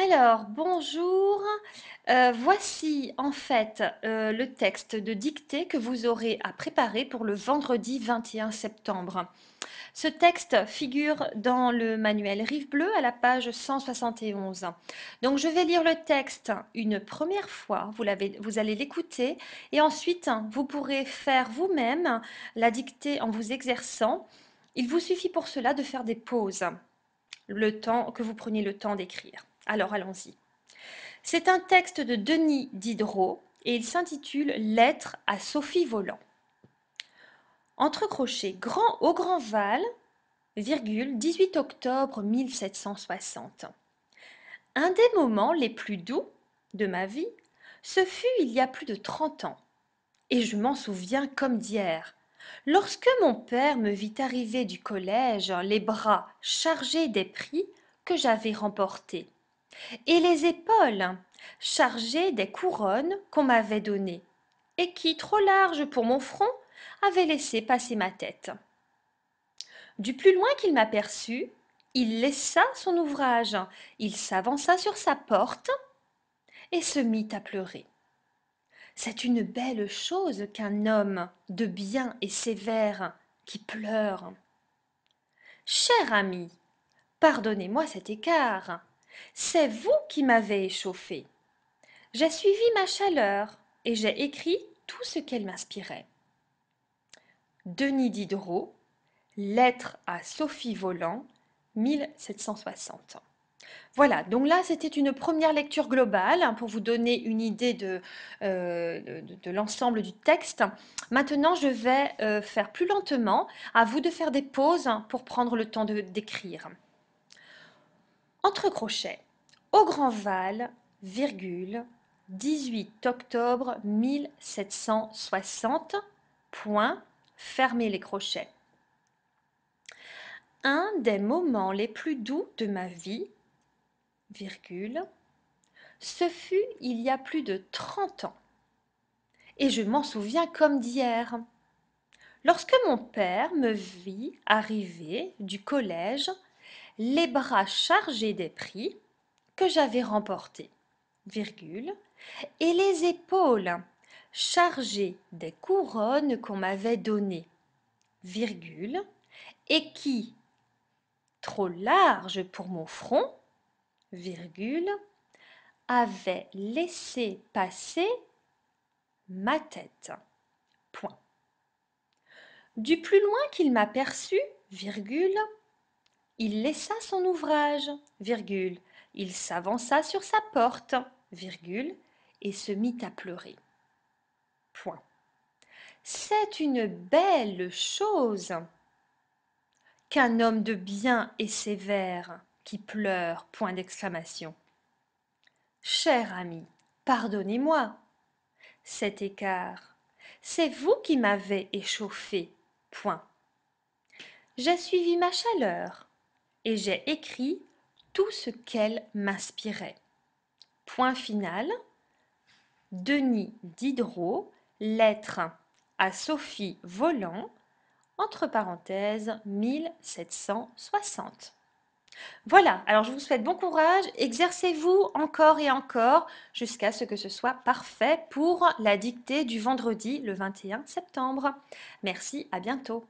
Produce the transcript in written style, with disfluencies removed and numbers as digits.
Alors, bonjour. Voici en fait le texte de dictée que vous aurez à préparer pour le vendredi 21 septembre. Ce texte figure dans le manuel Rive Bleue à la page 171. Donc, je vais lire le texte une première fois, vous allez l'écouter et ensuite vous pourrez faire vous-même la dictée en vous exerçant. Il vous suffit pour cela de faire des pauses, le temps que vous preniez le temps d'écrire. Alors, allons-y. C'est un texte de Denis Diderot et il s'intitule Lettre à Sophie Volant. Entre crochets, au Grand Val, virgule, 18 octobre 1760. Un des moments les plus doux de ma vie, ce fut il y a plus de 30 ans, et je m'en souviens comme d'hier. Lorsque mon père me vit arriver du collège, les bras chargés des prix que j'avais remportés, et les épaules chargées des couronnes qu'on m'avait données, et qui, trop larges pour mon front, avaient laissé passer ma tête. Du plus loin qu'il m'aperçut, il laissa son ouvrage, il s'avança sur sa porte et se mit à pleurer. C'est une belle chose qu'un homme de bien et sévère qui pleure. Cher ami, pardonnez-moi cet écart. C'est vous qui m'avez échauffé. J'ai suivi ma chaleur et j'ai écrit tout ce qu'elle m'inspirait. Denis Diderot, Lettre à Sophie Volant, 1760. Voilà, donc là c'était une première lecture globale pour vous donner une idée de l'ensemble du texte. Maintenant je vais faire plus lentement, à vous de faire des pauses pour prendre le temps d'écrire. Entre crochets, au Grand Val, virgule, 18 octobre 1760, point, fermez les crochets. Un des moments les plus doux de ma vie, virgule, ce fut il y a plus de 30 ans, et je m'en souviens comme d'hier. Lorsque mon père me vit arriver du collège, les bras chargés des prix que j'avais remportés, virgule, et les épaules chargées des couronnes qu'on m'avait données, virgule, et qui, trop larges pour mon front, virgule, avaient laissé passer ma tête. Point. Du plus loin qu'il m'aperçut, virgule, il laissa son ouvrage, virgule, il s'avança sur sa porte, virgule, et se mit à pleurer. Point. C'est une belle chose qu'un homme de bien et sévère qui pleure, point d'exclamation. Cher ami, pardonnez-moi cet écart. C'est vous qui m'avez échauffé, point. J'ai suivi ma chaleur et j'ai écrit tout ce qu'elle m'inspirait. Point final. Denis Diderot, lettre à Sophie Volant, entre parenthèses 1760. Voilà, alors je vous souhaite bon courage, exercez-vous encore et encore jusqu'à ce que ce soit parfait pour la dictée du vendredi le 21 septembre. Merci, à bientôt.